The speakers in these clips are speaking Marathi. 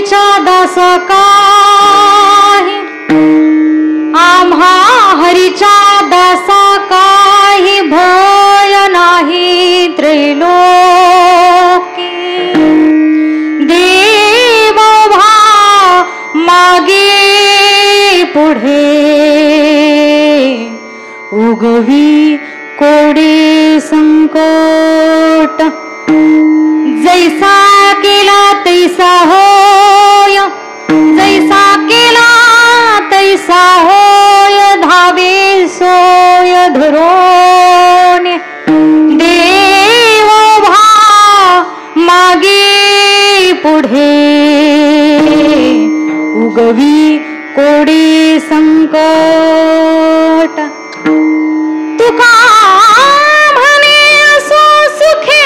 हरीचा दास काही आम्हा हरीचा दास काही भय नाही त्रैलोकी देव मागे पुढे उगवी कोडे संकट जैसा केला तैसा होय जैसा केला तैसा होय धावे सोय धरोन देव मागे पुढे उगवी कोडे संकट तुका म्हणे असो सुखे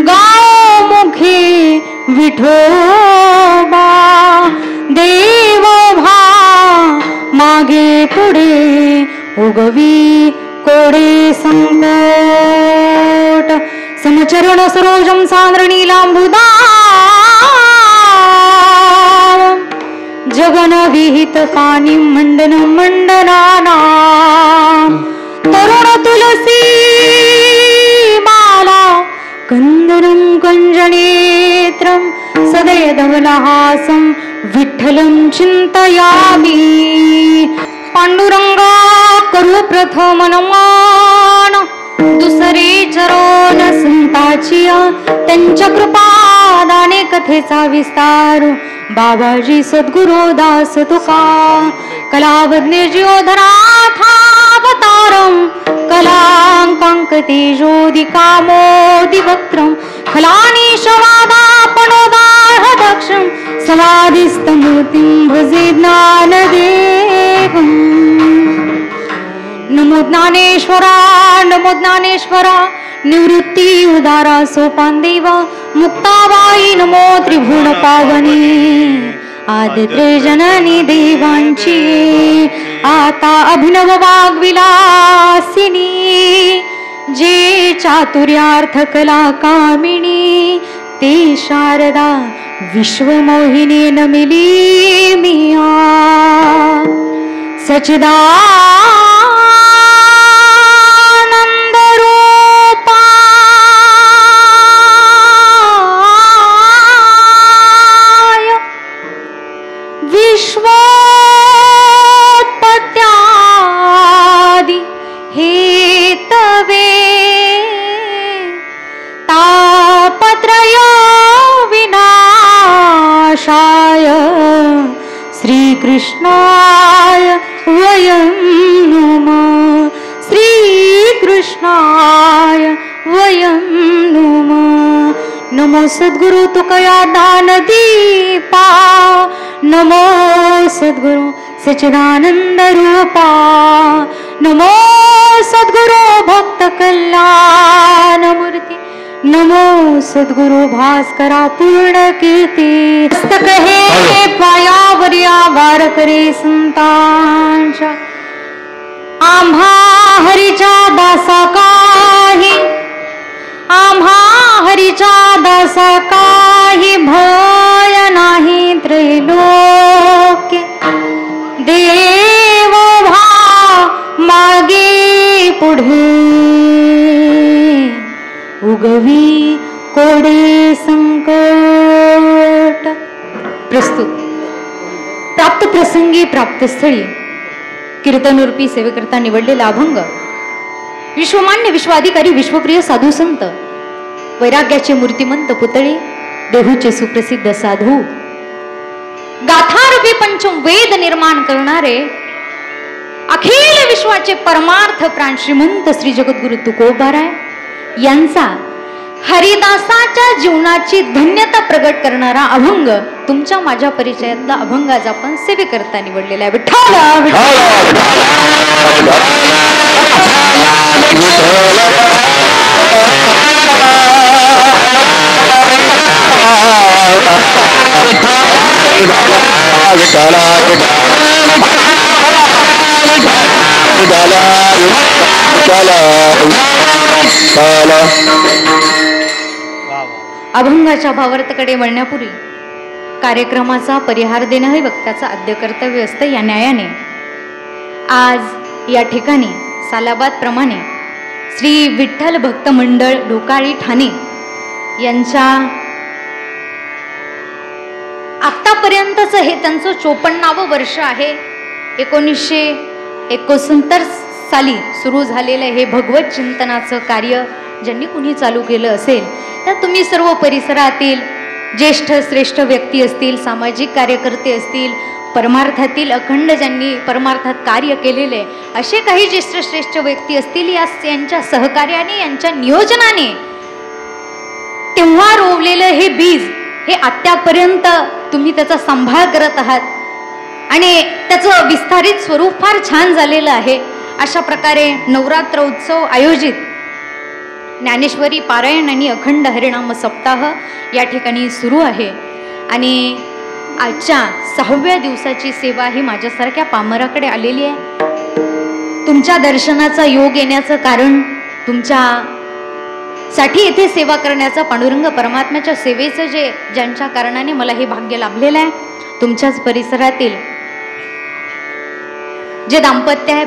गाव मुखे विठोबा देव मागे पुढे उगवी कोडे संकट समचरण सरोजम सांद्रणीलांबुदा जगन विहित पाणी मंडन मंडनाना तरुण तुलसी माला कंदरं कंजनेत्रं सदय धवलहासं विठ्ठलं चिंतयामि पांडुरंगा करू प्रथम नमन दुसरे चरण संताची त्यांच्या कृपादाने कथेचा विस्तार बाबाजी सद्गुरु दास तुका कलावज्ञ ज्योधनाथावतारं कलांकांकते ज्योतिका मोदि वक्त्रं खलानीशवादापणोदाहदक्षं समाधिस्तमूर्तिं भजे ज्ञानदेवम् नमो ज्ञानेश्वरा नमो ज्ञानेश्वरा निवृत्ती उदारा सोपान देवा मुक्ताबाई नमो त्रिभुवन पावनी आदित्य जननी देवांची आता अभिनव वाग्विलासिनी जे चातुर्यार्थ कला कामिनी ते शारदा विश्वमोहिनी नमिली मिया सच्चिदानंद रूपा विश्वोत्पत्त्यादि हेतवे तापत्रय विनाशाय श्रीकृष्णाय वयं नमः श्रीकृष्णाय वयं नमः नमो सद्गुरु तुकया दान दीपा नमो सद्गुरु सच्चिदानंद रूपा नमो सद्गुरु भक्त कल्याण मूर्ती नमो सद्गुरु भास्करा पूर्ण कीर्ती पुस्तक हे पायावर्या वार करे संतांच्या आम्हा हरीच्या दासा काही आम्हा हरीच्या दासा काही भय नाही त्रैलोक्य देव मागे पुढे उगवी कोडे संकट प्रस्तुत प्राप्त प्रसंगी प्राप्त स्थळी कीर्तनरूपी सेवेकरता निवडलेला अभंग विश्वमान्य विश्वाधिकारी विश्वप्रिय साधू संत वैराग्याचे मूर्तिमंत पुतळे देहूचे सुप्रसिद्ध साधू गाथारूपी पंचम वेद निर्माण करणारे अखिल विश्वाचे परमार्थ प्राण श्रीमंत श्री जगद्गुरु तुकोबाराय यांचा हरिदासाच्या जीवनाची धन्यता प्रगट करणारा अभंग तुमच्या माझ्या परिचयातला अभंग आज आपण सेवेकरता निवडलेला आहे. विठ्ठल अभंगाच्या भावार्थकडे वळण्यापूर्वी कार्यक्रमाचा परिहार देणं हे वक्त्याचं आद्य कर्तव्य असतं. या न्यायाने आज या ठिकाणी सालाबाद प्रमाणे श्री विठ्ठल भक्त मंडळ ढोकाळी ठाणे यांच्या आतापर्यंतचं हे त्यांचं 54वं वर्ष आहे. 1969 साली सुरू झालेलं हे भगवत चिंतनाचं कार्य ज्यांनी कुणी चालू केलं असेल तर तुम्ही सर्व परिसरातील ज्येष्ठ श्रेष्ठ व्यक्ती असतील, सामाजिक कार्यकर्ते असतील, परमार्थातील अखंड ज्यांनी परमार्थात कार्य केलेले असे काही ज्येष्ठ श्रेष्ठ व्यक्ती असतील, यांच्या सहकार्याने यांच्या नियोजनाने तेव्हा रोवलेलं हे बीज हे आत्तापर्यंत तुम्ही त्याचा सांभाळ करत आहात आणि त्याचं विस्तारित स्वरूप फार छान झालेलं आहे. अशा प्रकारे नवरात्र उत्सव आयोजित ज्ञानेश्वरी पारायण आणि अखंड हरिनाम सप्ताह या ठिकाणी सुरू आहे आणि आजच्या 6व्या दिवसाची सेवा ही माझ्यासारख्या पामराकडे आलेली आहे. तुमच्या दर्शनाचा योग येण्याचं कारण तुमच्यासाठी येथे सेवा करण्याचा पांडुरंग परमात्म्याच्या सेवेचं ज्यांच्या कारणाने मला हे भाग्य लाभलेलं आहे. तुमच्याच परिसरातील जे दाम्पत्य आहे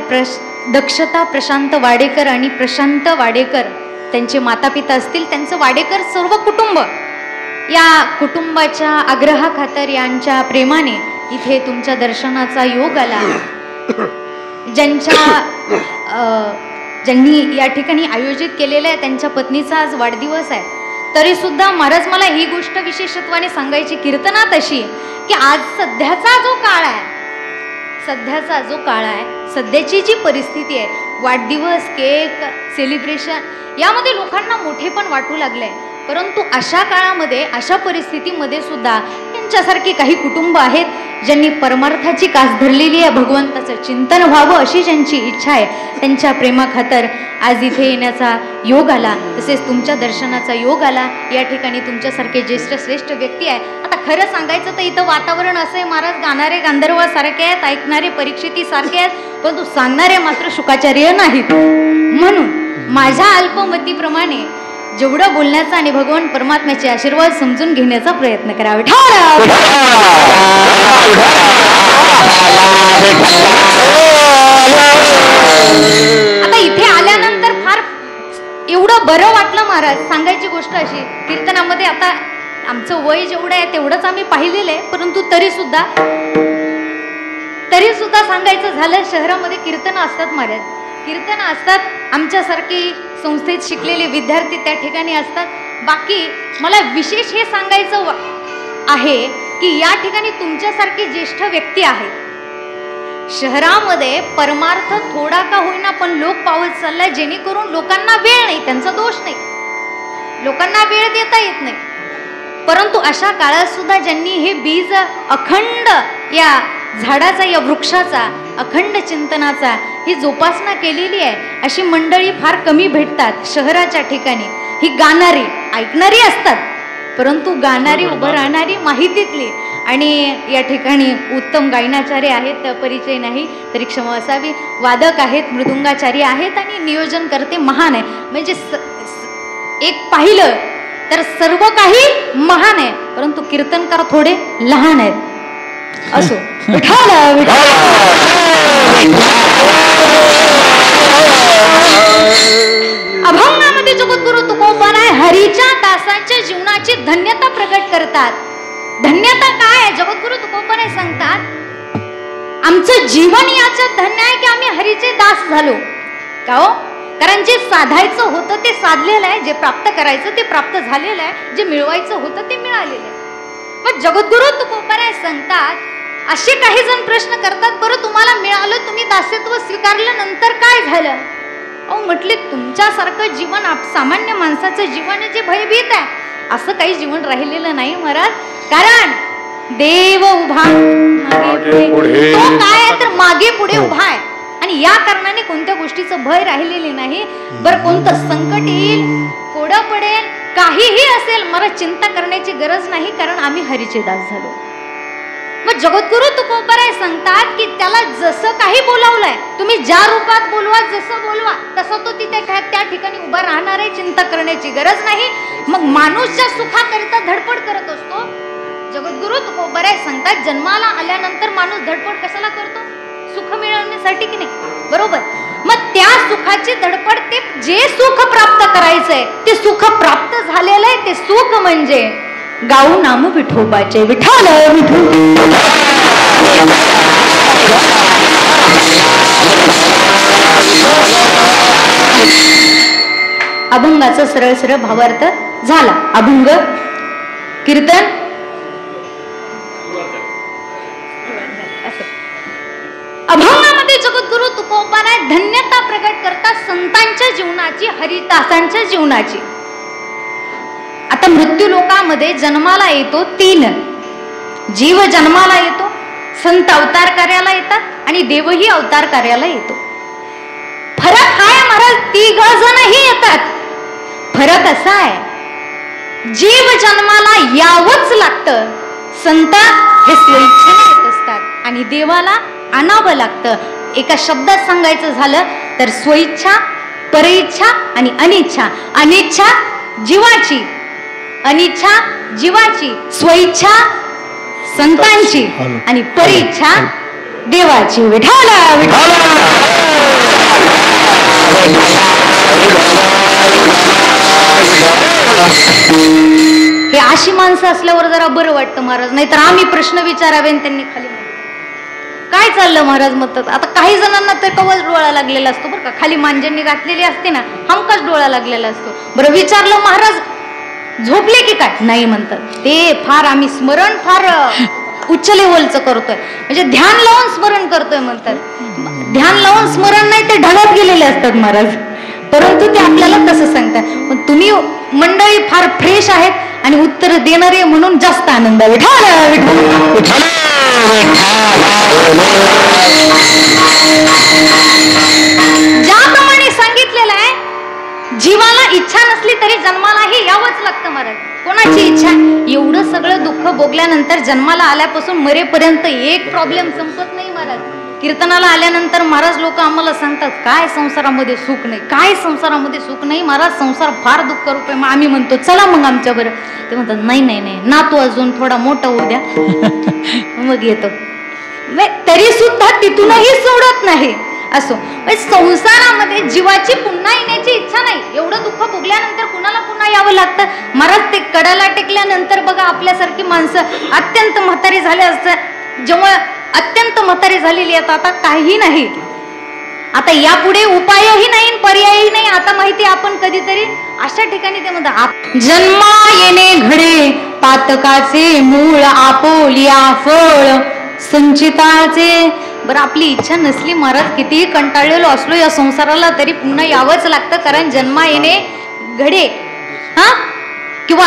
दक्षता प्रशांत वाडेकर आणि प्रशांत वाडेकर त्यांचे माता पिता असतील, त्यांचं वाडेकर सर्व कुटुंब या कुटुंबाच्या आग्रहाखातर यांच्या प्रेमाने इथे तुमच्या दर्शनाचा योग आला. ज्यांनी या ठिकाणी आयोजित केलेलं आहे त्यांच्या पत्नीचा आज वाढदिवस आहे. तरी सुद्धा महाराज मला ही गोष्ट विशेषत्वाने सांगायची कीर्तनात अशी की आज सध्याचा जो काळ आहे, सध्याची जी परिस्थिती आहे, वाढदिवस केक सेलिब्रेशन यामध्ये लोकांना मोठे पण वाटू लागले. परंतु अशा काळामध्ये अशा परिस्थितीमध्ये सुद्धा यांच्यासारखी काही कुटुंब आहेत ज्यांनी परमार्थाची कास धरलेली आहे, भगवंताचं चिंतन व्हावं अशी ज्यांची इच्छा आहे, त्यांच्या प्रेमाखातर आज इथे येण्याचा योग आला. तसेच तुमच्या दर्शनाचा योग आला. या ठिकाणी तुमच्यासारखे ज्येष्ठ श्रेष्ठ व्यक्ती आहे. आता खरं सांगायचं तर इथं वातावरण असं आहे महाराज, गाणारे गांधर्वासारखे आहेत, ऐकणारे परीक्षितीसारखे आहेत, परंतु सांगणारे मात्र शुकाचार्य नाहीत. म्हणून माझ्या अल्पमतीप्रमाणे जेवढं बोलण्याचा आणि भगवान परमात्म्याचे आशीर्वाद समजून घेण्याचा प्रयत्न करावा. आता इथे आल्यानंतर फार एवढं बरं वाटलं महाराज. सांगायची गोष्ट अशी, कीर्तनामध्ये आता आमचं वय जेवढं आहे तेवढंच आम्ही पाहिलेलं आहे, परंतु तरी सुद्धा सांगायचं झालं, शहरामध्ये कीर्तनं असतात महाराज, कीर्तन असतात. आमच्यासारखी संस्थेत शिकलेले विद्यार्थी त्या ठिकाणी असतात. बाकी मला विशेष हे सांगायचं आहे की या ठिकाणी तुमच्यासारखी ज्येष्ठ व्यक्ती आहेत. शहरामध्ये परमार्थ थोडा का होईना पण लोक पावत चाललाय, जेणेकरून लोकांना वेळ नाही, त्यांचा दोष नाही, लोकांना वेळ देता येत नाही. परंतु अशा काळात सुद्धा ज्यांनी हे बीज अखंड या झाडाचा, या वृक्षाचा, अखंड चिंतनाचा ही जोपासना केलेली आहे अशी मंडळी फार कमी भेटतात शहराच्या ठिकाणी. ही गाणारी ऐकणारी असतात, परंतु गाणारी उभं राहणारी माहितीतली. आणि या ठिकाणी उत्तम गायनाचार्य आहेत, परिचय नाही तरी क्षमा असावी, वादक आहेत, मृदुंगाचार्य आहेत आणि नियोजन करते महान आहे. म्हणजे एक पाहिलं तर सर्व काही महान आहे, परंतु कीर्तनकार थोडे लहान आहेत. असो, अभंगामध्ये जगद्गुरु तुकोबाराय हरीच्या दासांच्या जीवनाची धन्यता प्रकट करतात. धन्यता काय आहे? जगद्गुरु तुकोबाराय सांगतात, आमचं जीवन याचं धन्य आहे की आम्ही हरीचे दास झालो. का हो? कारण जे साधायचं होतं ते साधलेलं आहे, जे प्राप्त करायचं ते प्राप्त झालेलं आहे, जे मिळवायचं होतं ते मिळालेलं आहे. मग जगद्गुरु तुकोबाराय सांगतात, असे काही जण प्रश्न करतात, बरं तुम्हाला मिळालं, तुम्ही दास्यत्व स्वीकारलं, नंतर काय झालं? अहो म्हटले, तुमच्यासारखं जीवन सामान्य माणसाचं जीवन जे भयभीत आहे असं काही जीवन राहिलेलं नाही महाराज. कारण देव उभा मागे पुढे, तो काय आहे तर मागे पुढे उभा आहे आणि या कारणाने कोणत्या गोष्टीचं भय राहिलेले नाही. बरं कोणतं संकट येईल, कोडं पडेल, काहीही असेल, मला चिंता करण्याची गरज नाही, कारण आम्ही हरीचे दास झालो. मग जगद्गुरु तुकोबाराय सांगतात की त्याला जसं काही बोलावलंय, तुम्ही ज्या रूपात बोलवा, जसं बोलवा तसं तो तिथे त्या ठिकाणी उभा राहणार आहे, चिंता करण्याची गरज नाही. मग माणूस ज्या सुखाकरिता धडपड करत असतो, जगद्गुरु तुकोबराय सांगतात जन्माला आल्यानंतर माणूस धडपड कशाला करतो? सुख मिळवण्यासाठी की नाही, बरोबर? मग त्या सुखाची धडपड, ते जे सुख प्राप्त करायचंय ते सुख प्राप्त झालेलं आहे. ते सुख म्हणजे गाऊ नाम विठोबाचे. विठ्ठल अभंगाचा सरळ सरळ भावार्थ झाला. अभंग कीर्तन अभंगामध्ये जगद्गुरु तुकोबाराय धन्यता प्रकट करतात संतांच्या जीवनाची, हरिदासांच्या जीवनाची. आता मृत्यू लोकामध्ये जन्माला येतो 3 जीव जन्माला येतो, संत अवतार कार्याला येतात आणि देवही अवतार कार्याला येतो. फरक आहे महाराज, 3 जणही येतात. फरक असा आहे, जीव जन्माला यावंच लागतं, संत हे स्वेच्छेने येत असतात आणि देवाला आणावं लागतं. एका शब्दात सांगायचं झालं तर स्वइच्छा, परेच्छा आणि अनिच्छा. अनिच्छा जीवाची, अनिच्छा जीवाची, स्वइच्छा संतांची आणि परेच्छा देवाची. विठ्ठल हे अशी माणसं असल्यावर जरा बरं वाटतं महाराज. नाहीतर आम्ही प्रश्न विचारावे आणि त्यांनी खाली काय चाललं महाराज म्हणतात. आता काही जणांना तर कवच डोळा लागलेला असतो बरं का, खाली मांजणी घातलेली असते ना, हमकाच डोळा लागलेला असतो. बरं विचारलं महाराज झोपले की काय, नाही म्हणतात. ते फार आम्ही स्मरण फार उच्च लेवलचं करतोय, म्हणजे ध्यान लावून स्मरण करतोय म्हणतात. ध्यान लावून स्मरण नाही, ते ढळत गेलेले असतात महाराज, परंतु ते आपल्याला तसं सांगतात. पण तुम्ही मंडळी फार फ्रेश आहेत आणि उत्तर देणारे म्हणून जास्त आनंद. ज्याप्रमाणे सांगितलेलं आहे, जीवाला इच्छा नसली तरी जन्मालाही यावंच लागतं महाराज. कोणाची इच्छा? एवढं सगळं दुःख भोगल्यानंतर जन्माला आल्यापासून मरेपर्यंत एक प्रॉब्लेम संपत नाही महाराज. कीर्तनाला आल्यानंतर महाराज लोक आम्हाला सांगतात काय संसारामध्ये सुख नाही, काय संसारामध्ये सुख नाही महाराज, संसार फार दुःख रूप आहे. मग आम्ही म्हणतो चला मग आमच्या बरं. ते म्हणतात नाही नाही नाही, नातू अजून थोडा मोठा होऊ द्या मग येतो. तरी सुद्धा तिथूनही सोडत नाही. असो, संसारामध्ये जीवाची पुन्हा येण्याची इच्छा नाही. एवढं दुःख भोगल्यानंतर कुणाला पुन्हा यावं लागतं महाराज. ते कडाला टेकल्यानंतर बघा आपल्यासारखी माणसं अत्यंत म्हातारी झाले असतात, जेव्हा अत्यंत म्हातारी झालेली आहेत, आता काही नाही, आता यापुढे उपायही नाही पर्यायही नाही. आता माहिती आपण कधीतरी अशा ठिकाणी ते म्हणतात जन्मा येणे घडे पातकाचे मूळ आपोलिया फळ संचिताचे. बरं आपली इच्छा नसली महाराज, कितीही कंटाळलेलो असलो या संसाराला, तरी पुन्हा यावंच लागतं, कारण जन्मा येणे घडे. हा, किंवा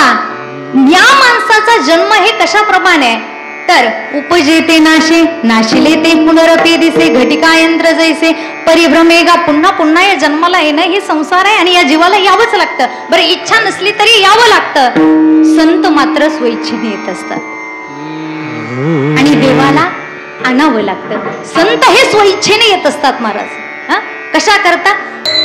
या माणसाचा जन्म हे कशाप्रमाणे आहे तर उपजेते नाशे नाशिले ते पुनरपी दिसे घटिका यंत्र जैसे परिभ्रमेगा. पुन्हा पुन्हा या जन्माला येणं हे संसार आहे आणि या जीवाला यावंच लागतं. बरं इच्छा नसली तरी यावं लागतं. संत मात्र स्वइच्छेने येत असतात आणि देवाला आणावं लागतं. संत हे स्वइच्छेने येत असतात महाराज. हा, कशा करता?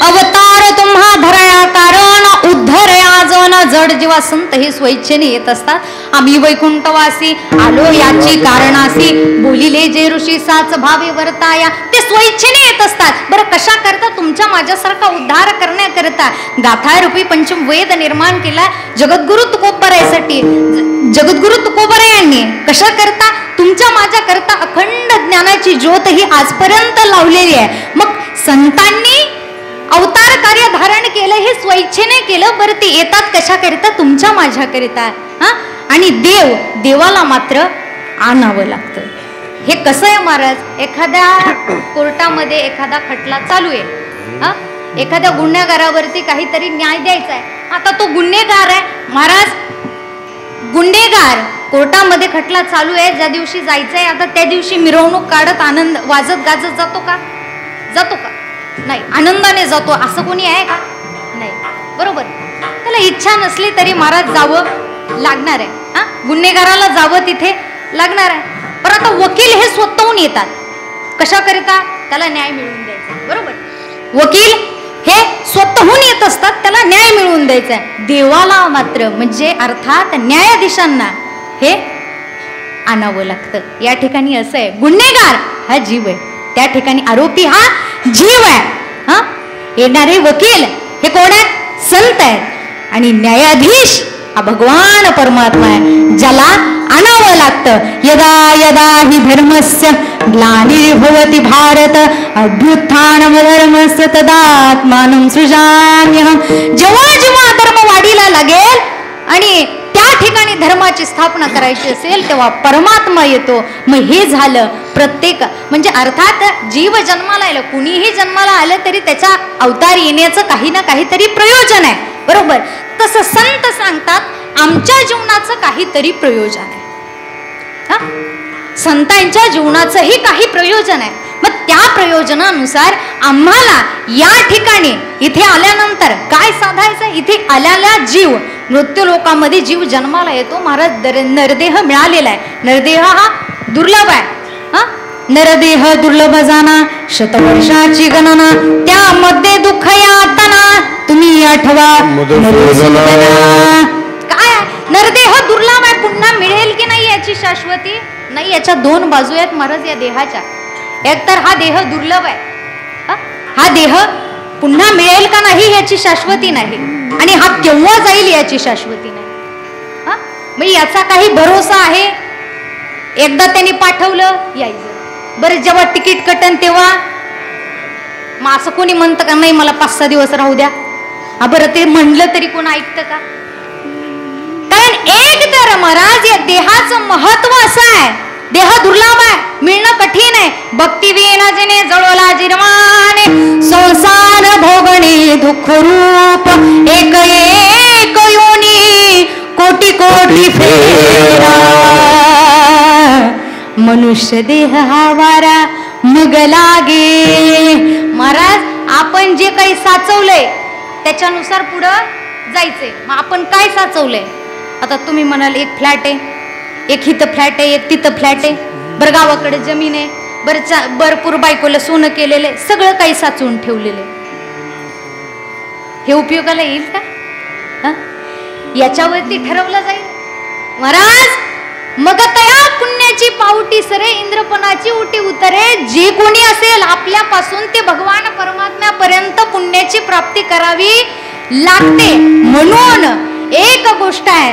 अवतार तुम्हा धरया कारण उद्धरया जन जड जीवा. संत हे स्वइच्छेने येत असतात. आम्ही वैकुंठवासी आलो याची कारणासी बोलिले जे ऋषी साच भावे वर्ताया. ते स्वइच्छेने येत असतात. बरं कशा करता? तुमच्या माझ्यासारखा उद्धार करण्याकरता गाथा रूपी पंचम वेद निर्माण केला जगद्गुरु तुकोबरायसाठी. जगद्गुरु तुकोबरायांनी कशा करता? तुमच्या माझ्या करता अखंड ज्ञानाची ज्योत ही आजपर्यंत लावलेली आहे. मग संतांनी अवतार कार्य धारण केलं हे स्वइच्छेने केलं. बरं ते येतात कशा करिता? तुमच्या माझ्या करिता. हा, आणि देवाला मात्र आणावं लागतं. हे कसं आहे महाराज? एखाद्या कोर्टामध्ये एखादा खटला चालू आहे, हा, एखाद्या गुन्हेगारावरती काहीतरी न्याय द्यायचा आहे. आता तो गुन्हेगार आहे महाराज, गुन्हेगार कोर्टामध्ये खटला चालू आहे, ज्या दिवशी जायचंय आता त्या दिवशी मिरवणूक काढत आनंद वाजत गाजत जातो का? जातो का? नाही. आनंदाने जातो असं कोणी आहे का? नाही, बरोबर. त्याला इच्छा नसली तरी महाराज जावं लागणार आहे. हा, गुन्हेगाराला जावं तिथे लागणार आहे. पण आता वकील हे स्वतःहून येतात. कशा करिता? त्याला न्याय मिळवून द्यायचा, बरोबर. वकील हे स्वतःहून येत असतात, त्याला न्याय मिळवून द्यायचा आहे. देवाला मात्र म्हणजे अर्थात न्यायाधीशांना हे आणावं लागतं. या ठिकाणी असं आहे, गुन्हेगार हा जीव आहे, त्या ठिकाणी आरोपी हा जीव आहे. हा येणारे वकील हे कोण आहेत? संत आहेत. आणि न्यायाधीश हा भगवान परमात्मा आहे, ज्याला आणावं लागतं. यदा यदा हि धर्मस्य ग्लानिर्भवति भारत अभ्युत्थानमधर्मस्य तदात्मानं सृजाम्यहम्. जेव्हा जेव्हा धर्म वाढीला लागेल आणि त्या ठिकाणी धर्माची स्थापना करायची असेल तेव्हा परमात्मा येतो. मग हे झालं प्रत्येक म्हणजे अर्थात जीव जन्माला आलं, कुणीही जन्माला आलं तरी त्याचा अवतार येण्याचं काही ना काहीतरी प्रयोजन आहे, बरोबर. तसं संत सांगतात आमच्या जीवनाचं काहीतरी प्रयोजन आहे. संतांच्या जीवनाचंही काही प्रयोजन आहे. मग त्या प्रयोजनानुसार आम्हाला या ठिकाणी इथे आल्यानंतर काय साधायचं? इथे आल्याला जीव मृत्यू लोकामध्ये जीव जन्माला येतो. महाराज नरदेह मिळालेला आहे. नरदेह हा दुर्लभ आहे. नरदेह दुर्लभ जाना शतवर्षाची गणना, त्यामध्ये दुःख यातना तुम्ही आठवा. काय नरदेह दुर्लभ आहे, पुन्हा मिळेल की नाही याची शाश्वती नाही. याच्या दोन बाजू आहेत महाराज या देहाच्या. एक तर हा देह दुर्लभ आहे, हा देह पुन्हा मिळेल का नाही याची शाश्वती नाही, आणि हा केव्हा जाईल याची शाश्वती नाही. मग याचा काही भरोसा आहे? एकदा त्यांनी पाठवलं यायचं, बरं जेव्हा तिकीट कटन तेव्हा मग असं कोणी म्हणतं का नाही मला 5-6 दिवस राहू द्या? बरं ते म्हणलं तरी कोण ऐकतं का? कारण एक तर महाराज या देहाचं महत्व असं आहे, देह दुर्लभ आहे, मिळणं कठीण आहे. भक्ती विनाजिने जळवला जिरवाने संसार भोगणे दुःख रूप एक एक योनी कोटी कोटी फेरा. मनुष्य देह हा वारा मग लागे. महाराज आपण जे काही साचवलंय त्याच्यानुसार पुढं जायचंय. मग आपण काय साचवलंय? आता तुम्ही म्हणाल एक फ्लॅट आहे, एक इथं फ्लॅट आहे, एक तिथं फ्लॅट आहे, बरं गावाकडे जमीन आहे, बरं भरपूर बायकोला सोनं केलेलं आहे, सगळं काही साचवून ठेवलेलं आहे. हे उपयोगाला येईल का? याच्यावरती ठरवलं जाईल महाराज. मग तया पुण्याची पावटी सरे इंद्रपणाची उटी उतरे. जे कोणी असेल आपल्यापासून ते भगवान परमात्म्यापर्यंत पुण्याची प्राप्ती करावी लागते. म्हणून एक गोष्ट आहे,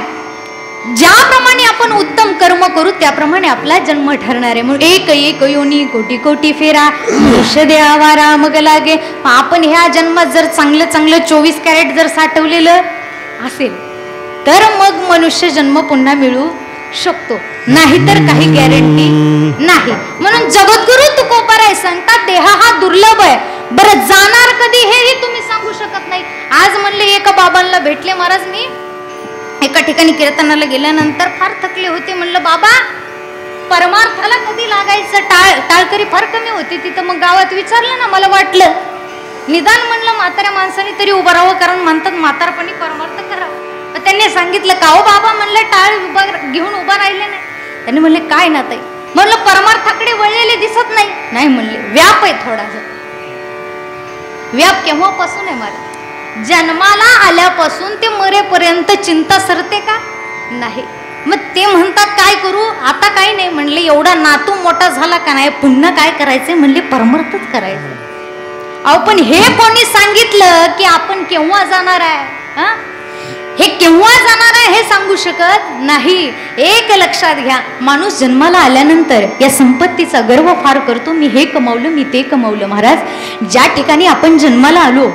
ज्याप्रमाणे आपण उत्तम कर्म करू त्याप्रमाणे आपला जन्म ठरणार आहे. म्हणून एक एक योनी कोटी कोटी फेरा मनुष्य देहावारा मग लागे. आपण ह्या जन्मात जर चांगलं चांगलं 24 कॅरेट जर साठवलेलं असेल तर मग मनुष्य जन्म पुन्हा मिळू शकतो, नाहीतर काही गॅरंटी नाही. म्हणून जगद्गुरु तुकोबाराय सांगतात देह हा दुर्लभ आहे. बरं जाणार कधी हेही तुम्ही सांगू शकत नाही. आज म्हणले एका बाबांना भेटले महाराज, मी एका ठिकाणी कीर्तनाला गेल्यानंतर फार थकले होते. म्हणलं बाबा परमार्थाला कधी लागायचं? टाळकरी फार कमी होती तिथं. मग गावात विचारलं ना, मला वाटलं निदान म्हणलं म्हाताऱ्या माणसाने तरी उभं राहावं, कारण म्हणतात म्हातारपणी परमार्थ करावं. त्यांनी सांगितलं का हो बाबा? म्हणलं टाळ घेऊन उभा राहिले नाही. त्यांनी म्हणले काय ना ताई? म्हणलं परमार्थाकडे वळलेले दिसत नाही. नाही म्हणले व्याप आहे थोडासा. व्याप केव्हापासून आहे मला? जन्माला आल्यापासून ते मरेपर्यंत चिंता सरते का? नाही. मग ते म्हणतात काय करू आता? काही नाही म्हणले, एवढा नातू मोठा झाला का नाही, पुन्हा काय करायचंय? म्हणले परमार्थच करायचं. अहो पण हे कोणी सांगितलं की आपण केव्हा जाणार आहे? हे केव्हा जाणार आहे हे सांगू शकत नाही. एक लक्षात घ्या, माणूस जन्माला आल्यानंतर या संपत्तीचा गर्व फार करतो, मी हे कमावलं, मी ते कमावलं. महाराज ज्या ठिकाणी आपण जन्माला आलो,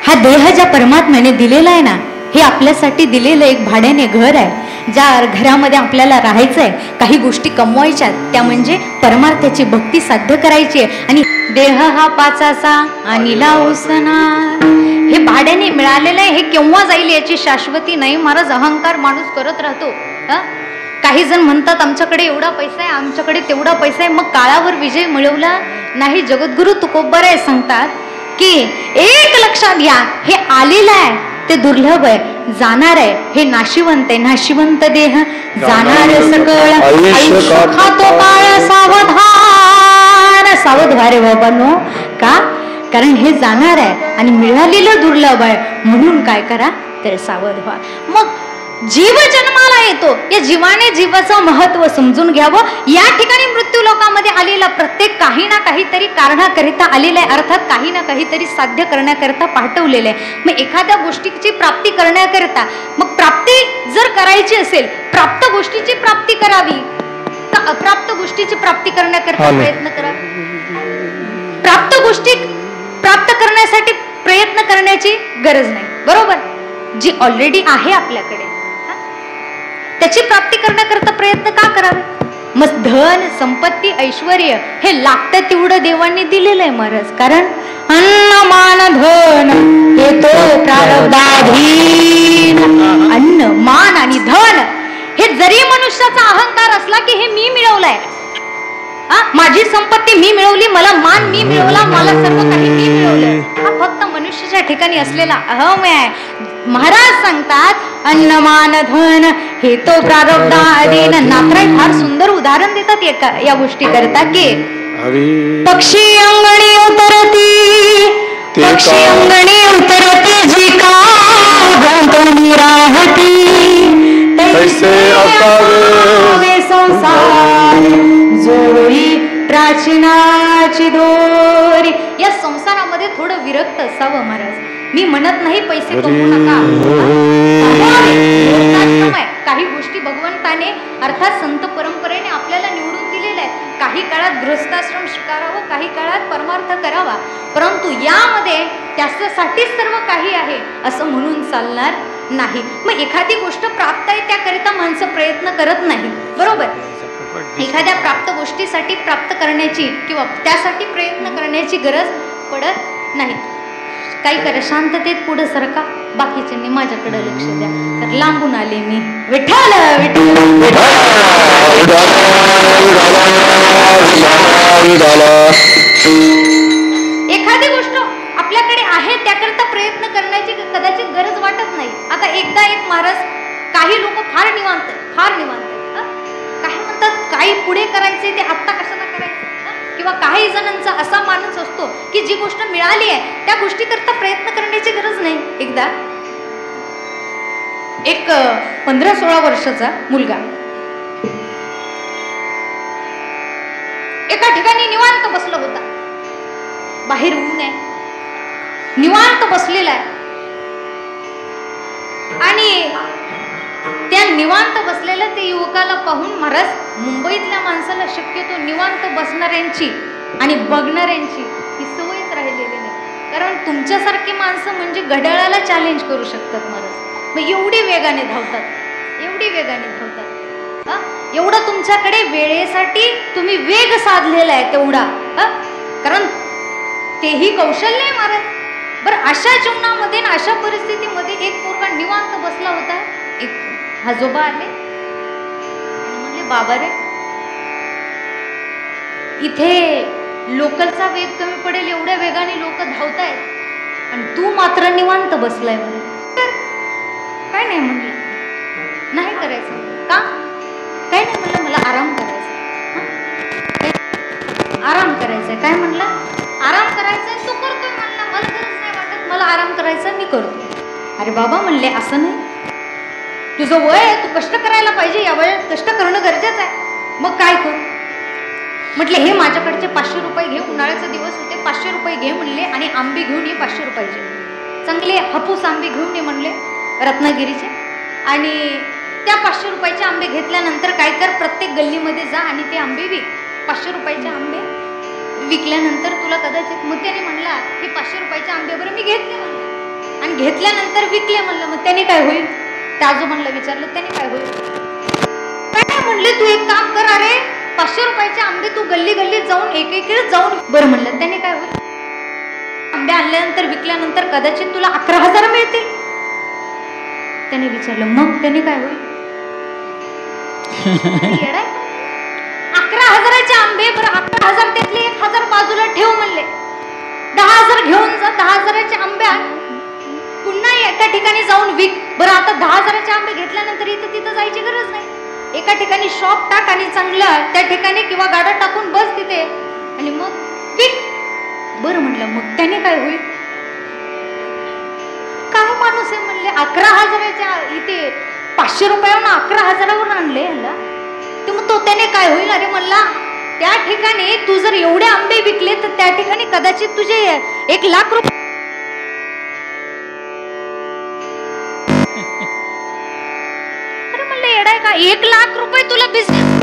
हा देह ज्या परमात्म्याने दिलेला आहे ना, हे आपल्यासाठी दिलेलं एक भाड्याने घर आहे. ज्या घरामध्ये आपल्याला राहायचं आहे, काही गोष्टी कमवायच्या, त्या म्हणजे परमार्थाची भक्ती साध्य करायची आहे. आणि देह हा पाचाचा आणि लावसना, हे भाड्याने मिळालेलं आहे. हे केव्हा जाईल याची शाश्वती नाही. महाराज अहंकार माणूस करत राहतो. काही जण म्हणतात आमच्याकडे एवढा पैसा आहे, आमच्याकडे तेवढा पैसा आहे, मग काळावर विजय मिळवला नाही. जगद्गुरु तुकोबाराय सांगतात की एक लक्षात घ्या, हे आलेलं आहे ते दुर्लभ आहे, जाणार आहे हे नाशिवंत आहे. नाशिवंत देह जाणार सकळ आयुष्य खातो काळ सावधान. सावध व्हा रे बाबांनो. का? कारण हे जाणार आहे आणि मिळालेलं दुर्लभ आहे. म्हणून काय करा तर सावध व्हा. मग जीव जन्माला येतो, या जीवाने जीवाचं महत्व समजून घ्यावं. या ठिकाणी मृत्यू लोकामध्ये आलेला प्रत्येक काही ना काहीतरी कारणाकरिता आलेला आहे, अर्थात काही ना काहीतरी साध्य करण्याकरिता पाठवलेलं आहे. मग एखाद्या गोष्टीची प्राप्ती करण्याकरिता, मग प्राप्ती जर करायची असेल, प्राप्त गोष्टीची प्राप्ती करावी तर अप्राप्त गोष्टीची प्राप्ती करण्याकरिता प्रयत्न करा. प्राप्त गोष्टी प्राप्त करण्यासाठी प्रयत्न करण्याची गरज नाही, बरोबर. जी ऑलरेडी आहे आपल्याकडे त्याची प्राप्ती करण्याकरता प्रयत्न का करावे. मग धन संपत्ती ऐश्वर हे लागतं तेवढं देवांनी दिलेलं आहे महाराज. कारण अन्न मान धन हे तो प्रारब्धाधीन. अन्न मान आणि धन हे जरी मनुष्याचा अहंकार असला की हे मी मिळवलंय, माझी संपत्ती मी मिळवली, मला मान मी मिळवला, मला सर्व काही मी मिळवलं, हा फक्त मनुष्याच्या ठिकाणी असलेला अहम आहे. महाराज सांगतात अन्न मान धन हे तो प्रारब्धाधीन. नाथराय फार सुंदर उदाहरण देतात या गोष्टी करता की पक्षी अंगणी उतरती, पक्षी अंगणी उतरती जी का राहती तैसे असावे संसार जोडी प्राचीनाची दोरी. या संसारामध्ये थोडं विरक्त असावं महाराज. मी म्हणत नाही पैसे कमवू नका, काही गोष्टी भगवंताने अर्थात संत परंपरेने आपल्याला निवडून दिलेल्या आहेत. काही काळात गृहस्थाश्रम स्वीकारावं, काही काळात परमार्थ करावा, परंतु यामध्ये त्याच्यासाठीच सर्व काही आहे असं म्हणून चालणार नाही. मग एखादी गोष्ट प्राप्त आहे त्याकरिता माणसं प्रयत्न करत नाही, बरोबर. एखाद्या प्राप्त गोष्टीसाठी प्राप्त करण्याची किंवा त्यासाठी प्रयत्न करण्याची गरज पडत नाही. काही करा, शांततेत पुढे सरका, बाकीच्यांनी माझ्याकडे लक्ष द्या. तर लांबून आले मी. विठ्ठल एखादी गोष्ट आपल्याकडे आहे त्याकरता प्रयत्न करण्याची कदाचित गरज वाटत नाही. आता एकदा एक महाराज, काही लोक फार निवांत काही म्हणतात, काही पुढे करायचे ते आत्ता कशाला करायचं, किंवा काही जणांचा असा मानस असतो की जी गोष्ट मिळाली आहे त्या गोष्टी करता प्रयत्न करण्याची गरज नाही. एकदा एक 15-16 वर्षाचा मुलगा एका ठिकाणी निवांत बसला होता. बाहेर ऊन आहे, निवांत बसलेला आहे आणि त्या निवांत बसलेल्या त्या युवकाला पाहून महाराज, मुंबईतल्या माणसाला शक्यतो निवांत बसणाऱ्यांची आणि बघणाऱ्यांची ही सवयच राहिलेली नाही. कारण तुमच्यासारखी माणसं म्हणजे घड्याळाला चॅलेंज करू शकतात महाराज. मग एवढी वेगाने धावतात, एवढी वेगाने धावतात. एवढं तुमच्याकडे वेळेसाठी तुम्ही वेग साधलेला आहे तेवढा, कारण तेही कौशल्य आहे महाराज. बरं, अशा जीवनामध्ये ना अशा परिस्थितीमध्ये एक पोरगा निवांत बसला होता. एक आजोबा आले आणि म्हणले, बाबा रे, इथे लोकलचा वेग कमी पडेल एवढ्या वेगाने लोक धावतायत आणि तू मात्र निवांत बसलाय. म्हणे काय नाही, म्हणलं नाही करायचं. का? काय नाही म्हणलं, मला आराम करायचा, आराम करायचंय. काय म्हणलं? आराम करायचंय. तू करतोय म्हणला, मला गरज नाही वाटत, मला आराम करायचा, मी करतो. अरे बाबा म्हणले, असं नाही, तुझं वय आहे, तू कष्ट करायला पाहिजे, या वयात कष्ट करणं गरजेचं आहे. मग काय करू? म्हटले, हे माझ्याकडचे 500 रुपये घे, उन्हाळ्याचे दिवस होते, 500 रुपये घे म्हणले आणि आंबे घेऊन ये 500 रुपयाचे, चांगले हापूस आंबे घेऊन ये म्हणले रत्नागिरीचे. आणि त्या 500 रुपयाचे आंबे घेतल्यानंतर काय कर, प्रत्येक गल्लीमध्ये जा आणि ते आंबे विक. 500 रुपयाचे आंबे विकल्यानंतर तुला कदाचित, मग त्याने म्हणला, हे 500 रुपयाचे आंबे बरं मी घेतले म्हणले आणि घेतल्यानंतर विकले म्हणलं, मग त्याने काय होईल? त्या आजोबांना विचारलं, त्याने काय होईल? काय म्हणले, तू एक काम कर, अरे 500 रुपयाचे आंबे तू गल्ली गल्लीत जाऊन एक जाऊन. बरं म्हणलं, त्याने काय होईल? आंबे आणल्यानंतर विकल्यानंतर कदाचित तुला 11,000 मिळतील. त्याने विचारलं, मग त्याने काय होईल? 11,000चे आंबे, बरं 11,000 त्यातले 1,000 बाजूला ठेव म्हणले, 10,000 घेऊन जा, 10,000चे आंबे पुन्हा एका ठिकाणी जाऊन विक. बरं, आता 10,000चे आंबे घेतल्यानंतर इथं तिथं जायची गरज नाही, एका ठिकाणी शॉप टाक आणि चांगल्या त्या ठिकाणी किंवा गाडा टाकून बस तिथे आणि मग विक. बरं म्हटलं, मग त्याने काय होईल? काय माणूस आहे म्हणले, 11,000च्या इथे 500 रुपयावरून 11,000वर आणले ह्याला, ते मग तो त्याने काय होईल? अरे म्हणला, त्या ठिकाणी तू जर एवढे आंबे विकले तर त्या ठिकाणी कदाचित तुझे 1,00,000 रुपये. अरे म्हणलं, येडाय का? 1,00,000 रुपये तुला बिझनेस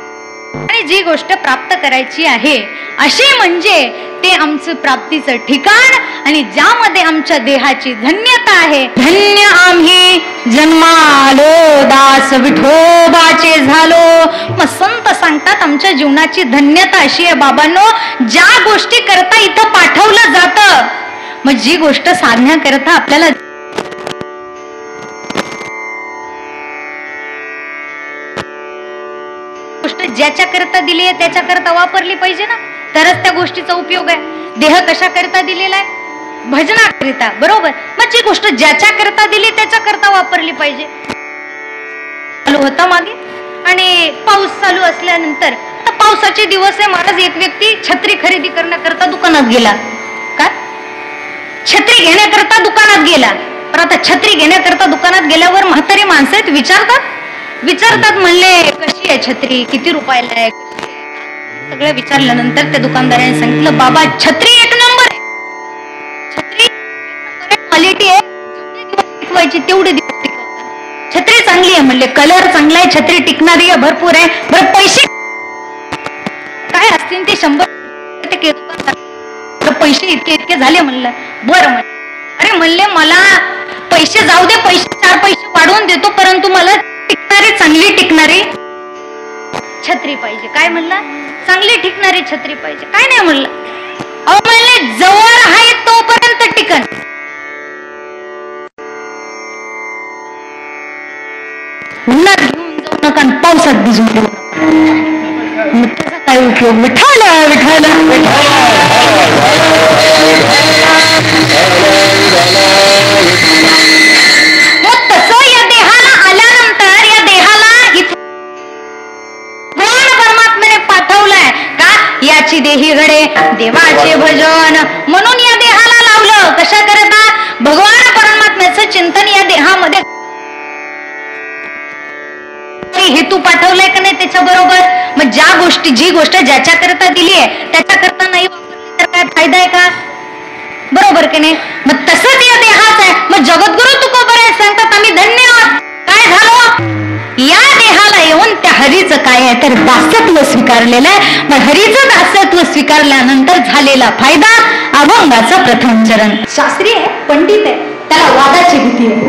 आणि जी गोष्ट प्राप्त करायची आहे असे म्हणजे ते आमचं प्राप्तीचं ठिकाण आणि ज्यामध्ये आमच्या देहाची धन्यता आहे. धन्य आम्ही जन्मालो दास विठोबाचे झालो. मग संत सांगतात आमच्या जीवनाची धन्यता अशी आहे बाबांनो, ज्या गोष्टी करता इथं पाठवलं जातं, मग जी गोष्ट साधण्याकरता आपल्याला ज्याच्या करता दिली आहे त्याच्या करता वापरली पाहिजे ना, तरच त्या गोष्टीचा उपयोग आहे. देह कशा करता दिलेला आहे? भजनाकरिता, बरोबर. मग जी गोष्ट ज्याच्या करता दिली त्याच्या करता वापरली पाहिजे. चालू होता मागे आणि पाऊस चालू असल्यानंतर, आता पावसाचे दिवस आहे महाराज, एक व्यक्ती छत्री खरेदी करण्याकरता दुकानात गेला. काय? छत्री घेण्याकरता दुकानात गेला. पण आता छत्री घेण्याकरता दुकानात गेल्यावर म्हातारी माणसं आहेत, विचारतात म्हणले, कशी आहे छत्री, किती रुपयाला आहे, सगळं विचारल्यानंतर त्या दुकानदाराने सांगितलं, बाबा छत्री 1 नंबर आहे, छत्री 1 नंबर आहे, क्वालिटी आहे, जेवढे दिवस टिकवायची तेवढे दिवस टिकवायची, छत्री चांगली आहे म्हणले, कलर चांगला आहे, छत्री टिकणारी आहे, भरपूर आहे. बरं पैसे काय असतील ते 100 दुकानदार, पैसे इतके झाले म्हणलं. बरं म्हणलं, अरे म्हणले मला पैसे जाऊ दे, पैसे 4 पैसे वाढवून देतो, परंतु मला चांगली टिकणारी छत्री पाहिजे. काय म्हणला? चांगली टिकणारी छत्री पाहिजे. काय नाही म्हणलं, अहो म्हणले जवळ आहे तोपर्यंत टिकन, उन्हात घेऊन जाऊ नका, पावसात भिजून देऊ नका, मग त्याचा काय उपयोग? विठाला विठाला मग तसं या देहाला आल्यानंतर, या देहाला परमात्म्याने पाठवलंय का? याची देही घडे देवाचे भजन, म्हणून या देहाला लावलं. कशा करता? भगवान परमात्म्याचं चिंतन या देहामध्ये. हेतू पाठवलाय का नाही त्याच्या बरोबर. मग जी गोष्ट ज्याच्या करता दिली आहे त्याच्या करता नाही वापरली तर काय फायदा आहे का? बरोबर की नाही? मग तसंच या देहाच आहे. मग जगद्गुरु तुकोबराय सांगतात आम्ही धन्य आहोत. काय झालं? या देहाला येऊन त्या हरीचं काय आहे तर दासत्व स्वीकारलेलं आहे. मग हरीचं दासत्व स्वीकारल्यानंतर झालेला फायदा अभंगाचं प्रथम चरण. शास्त्री आहे, पंडित आहे, त्याला वादाची भीती आहे.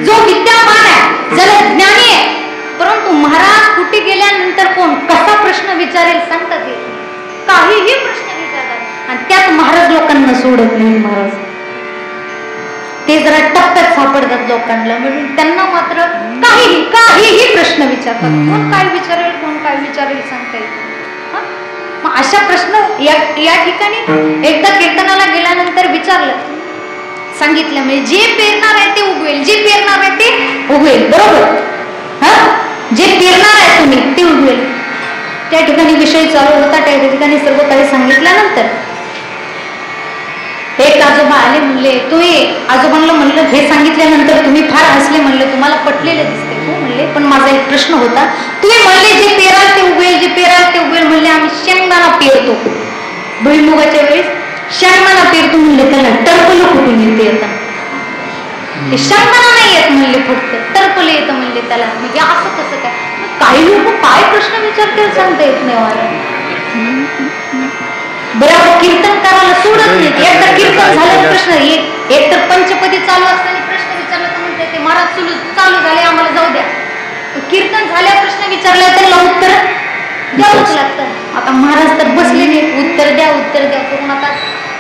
जो विद्यामान आहे, ज्याला ज्ञानी आहे, परंतु महाराज कुठे गेल्यानंतर कोण कसा प्रश्न विचारेल सांगतात येत नाही. काहीही प्रश्न विचारतात आणि त्यात महाराज लोकांना सोडत नाही. महाराज ते जरा टप्प्यात सापडतात लोकांना, म्हणून त्यांना मात्र काहीही प्रश्न विचारतात. कोण काय विचारेल सांगता येत. मग अशा प्रश्न या ठिकाणी एकदा कीर्तनाला गेल्यानंतर विचारलं, सांगितलं म्हणजे जे पेरणार आहे ते उगवेल, जे पेरणार आहे ते उगवेल. बरोबर? जे पेरणार आहे तुम्ही ते उगवेल. त्या ठिकाणी विषय चालू होता. त्या ठिकाणी सर्व काही सांगितल्यानंतर एक आजोबा आले, म्हणले तुम्ही आजोबांना म्हणलं हे सांगितल्यानंतर तुम्ही फार हसले, म्हणले तुम्हाला पटलेलं दिसते. हो म्हणले, पण माझा एक प्रश्न होता. तुम्ही म्हणले जे पेराल ते उगवेल, जे पेराल ते उगवेल, म्हणले आम्ही शेंगदाणा पेरतो, भुईमुगाच्या वेळेस शेंगदाणा पेरतो, म्हणले त्याला टरपलं कुठून येते? येतं ते शेंगदाणा नाही येत म्हणले, फक्त टरपलं येतं म्हणले त्याला. म्हणजे असं कसं काय? काही लोक काय प्रश्न विचारते सांगता येत नाही मला. बरोबर कीर्तन करायला सोडत नाही. एकदा कीर्तन झालं प्रश्न, एक तर पंचपदी चालू असताना प्रश्न विचारला तर म्हणते ते महाराज चालू झाले आम्हाला जाऊ द्या. कीर्तन झाल्या प्रश्न विचारला त्याला उत्तर द्यावंच लागतं. आता महाराज तर बसलेले, उत्तर द्या करून आता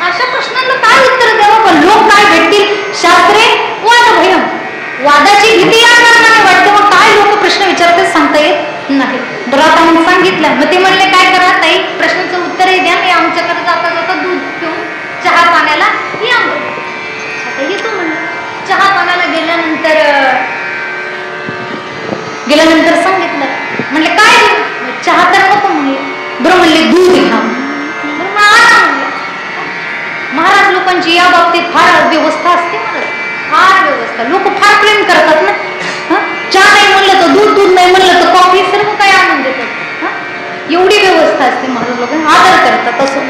अशा प्रश्नांना काय उत्तर द्यावं? पण लोक काय भेटतील? शास्त्रे वाद भयम, वादाची भीती या कारणाने वाटते. मग काय लोक प्रश्न विचारतात सांगता येत नाही. बरं आता मग सांगितलं. मग ते म्हणले काय करा ताई, प्रश्नाचं उत्तरही द्या, मी आमच्याकडे जाता दूध पिऊन चहा पाण्याला या. आता येतो म्हणलं. चहा पाण्याला गेल्यानंतर सांगितलं, म्हणले काय चहा तर नको म्हणले. बरं म्हणले दूध घ्या. लोकांची या बाबतीत फार व्यवस्था असते मला, फार व्यवस्था. लोक फार प्रेम करतात ना. चहा नाही म्हणलं तर दूध, दूध नाही म्हणलं तर कॉफी, सर्व काय आणून देतात. एवढी व्यवस्था असते महाराज, लोक आदर करतात असं.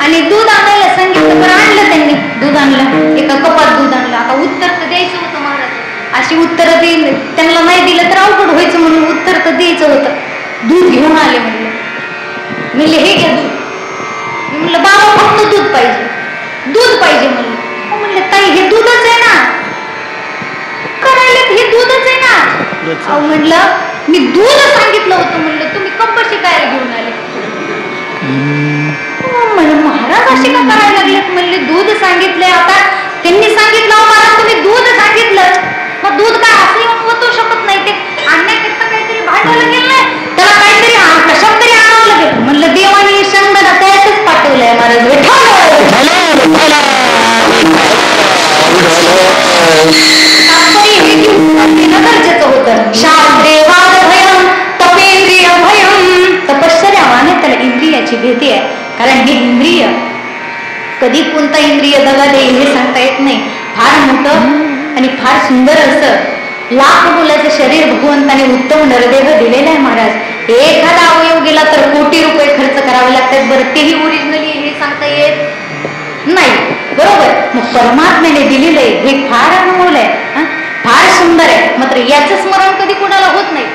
आणि दूध आणायला सांगितलं तर आणलं त्यांनी, दूध आणलं, एका कपात दूध आणलं. आता उत्तर तर द्यायचं होतं महाराज, अशी उत्तर त्यांना नाही दिलं तर अवघड व्हायचं, म्हणून उत्तर तर द्यायचं होतं. दूध घेऊन आले म्हणले हे घ्या दूध. मी म्हणलं बाबा फक्त दूध पाहिजे, दूध पाहिजे म्हणलं. म्हणले ताई हे दूधच आहे ना, करायला हे दूधच आहे ना. म्हणलं मी दूध सांगितलं होतं, म्हणलं तुम्ही कप्प शिकायला घेऊन आले. म्हणलं महाराज असे का करायला लागलेत, म्हणले दूध सांगितलंय. आता त्यांनी सांगितलं महाराज तुम्ही दूध सांगितलं, मग दूध काय असं येऊन ओतू शकत नाही, ते आणण्याकरता काहीतरी भांडवलं गेलं नाही, त्याला काहीतरी कशात तरी आणावं लागेल. म्हणलं देवाने शंभर त्यातच पाठवलंय महाराज. गरजेचं होतं. शास्त्रेवाद भयम तपेंद्रिय भयम, तपश्चर्या माने त्याला इंद्रियाची भीती आहे. कारण हे इंद्रिय कधी कोणता इंद्रिय दगा देईल हे सांगता येत नाही. फार मोठं आणि फार सुंदर असं लाख मुलाचं शरीर भगवंताने उत्तम नरदेह दिलेलं आहे महाराज. एखादा अवयव गेला तर कोटी रुपये खर्च करावे लागतात. बरं तेही ओरिजिनली हे सांगता येत नाही, बरोबर. मग परमात्म्याने दिलेलं आहे हे फार अनमोल आहे, फार सुंदर आहे. मात्र याचं स्मरण कधी कोणाला होत नाही,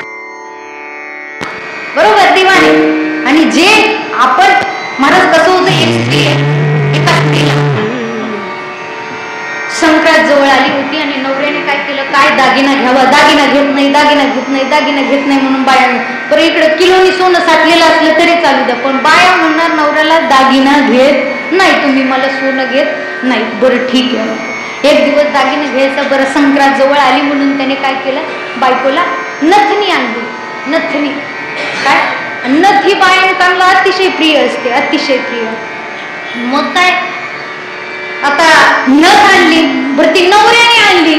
बरोबर देवाने. आणि जे आपण महाराज कसं होतं, संक्रांत जवळ आली होती आणि नवऱ्याने काय केलं, काय दागिना घ्यावा, दागिना घेत नाही, दागिना घेत नाही, दागिना घेत नाही म्हणून बाया. तर इकडे किलोनी सोनं साठलेलं असलं तरी चालू द्या, पण बाया म्हणणार नवऱ्याला दागिना घेत नाही, तुम्ही मला सोनं घेत नाही. बरं ठीक आहे. एक दिवस दागिने घ्यायचा, बरं संक्रांत जवळ आली म्हणून त्याने काय केलं, बायकोला नथनी आणली. नथनी काय, नथ ही बायकांना अतिशय प्रिय असते, अतिशय प्रिय. मग काय आता नथ आणली, बरं ती नवऱ्याने आणली.